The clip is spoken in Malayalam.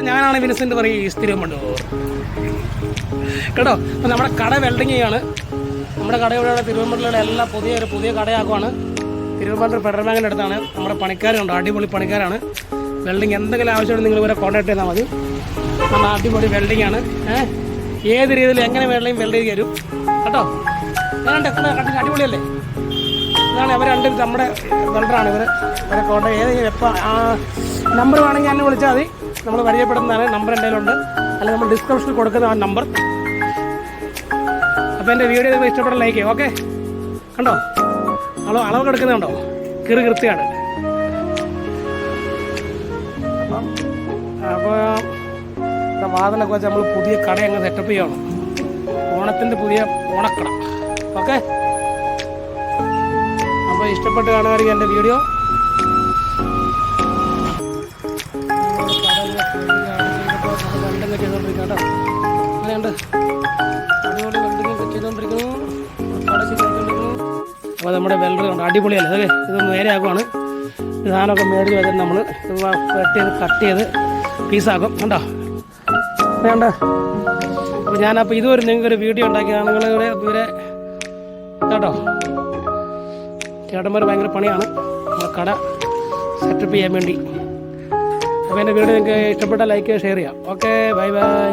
ഞാനാണ് വിൻസെന്റ് പറയും തിരുവമ്പണ്ടൂർ കേട്ടോ. അപ്പം നമ്മുടെ കട വെൽഡിങ് ചെയ്യാണ്. നമ്മുടെ കടയുടെ തിരുവമ്പണ്ടൂരിലെ എല്ലാ പുതിയ കടയാക്കുവാണ്. തിരുവമ്പണ്ടൂർ ഫെഡറൽ ബാങ്കിൻ്റെ അടുത്താണ്. നമ്മുടെ പണിക്കാരുണ്ട്, അടിപൊളി പണിക്കാരാണ്. വെൽഡിങ് എന്തെങ്കിലും ആവശ്യമുണ്ടെങ്കിൽ നിങ്ങൾ ഇവരെ കോൺടാക്ട് ചെയ്താൽ മതി. നല്ല അടിപൊളി വെൽഡിങ് ആണ്. ഏത് രീതിയിൽ എങ്ങനെ വേണമെങ്കിലും വെൽഡ് ചെയ്ത് തരും കേട്ടോ. ഞാനുണ്ട് കണ്ടിട്ട് അടിപൊളിയല്ലേ. ഇതാണ് ഇവർ രണ്ടും നമ്മുടെ വെൽഡറാണ്. ഇവരെ കോൺടാക്ട് ഏത് എപ്പോൾ നമ്പർ വേണമെങ്കിൽ എന്നെ വിളിച്ചാൽ മതി. നമ്മൾ പരിചയപ്പെടുന്നതാണ്. നമ്പർ എൻ്റെ കയ്യിലുണ്ട്, അല്ലെങ്കിൽ നമ്മൾ ഡിസ്ക്രിപ്ഷനിൽ കൊടുക്കുന്ന ആ നമ്പർ. അപ്പോൾ എൻ്റെ വീഡിയോ നിങ്ങൾ ഇഷ്ടപ്പെട്ട ലൈക്ക് ചെയ്യും. ഓക്കെ, കണ്ടോ അളവ് എടുക്കുന്നുണ്ടോ, കൃത്യമാണ്. അപ്പോൾ ഇവിടെ വാതിലൊക്കെ വെച്ച് നമ്മൾ പുതിയ കട അങ്ങ് സെറ്റപ്പ് ചെയ്യണം. ഓണത്തിൻ്റെ പുതിയ ഓണക്കട. ഓക്കെ, അപ്പോൾ ഇഷ്ടപ്പെട്ട് കാണുമായിരിക്കും എൻ്റെ വീഡിയോ. വെൽഡിങ് ചെയ്തുകൊണ്ടിരിക്കുക കേട്ടോ. അങ്ങനെയുണ്ട്, അടിപൊളി വെൽഡിങ് ചെയ്തുകൊണ്ടിരിക്കുന്നു. കട ചെയ്തുകൊണ്ടിരിക്കുന്നു. അപ്പോൾ നമ്മുടെ വെൽഡർ ഉണ്ട്, അടിപൊളിയല്ലേ. അതെ, ഇത് നേരെ ആക്കുവാണ്. സാധനമൊക്കെ മേടിച്ച് വെച്ചിട്ട് നമ്മൾ കട്ട് ചെയ്ത് പീസാക്കും കണ്ടോ. വേണ്ട, അപ്പോൾ ഞാനപ്പോൾ ഇതുവരെ നിങ്ങൾക്കൊരു വീഡിയോ ഉണ്ടാക്കിയതാണ്. ഇവരെ കേട്ടോ, ചേട്ടന്മാർ ഭയങ്കര പണിയാണ് നമ്മുടെ കട സെറ്റപ്പ് ചെയ്യാൻ വേണ്ടി. അപ്പോൾ എൻ്റെ വീഡിയോ നിങ്ങൾക്ക് ഇഷ്ടപ്പെട്ട ലൈക്ക് ഷെയർ ചെയ്യാം. Okay, bye bye.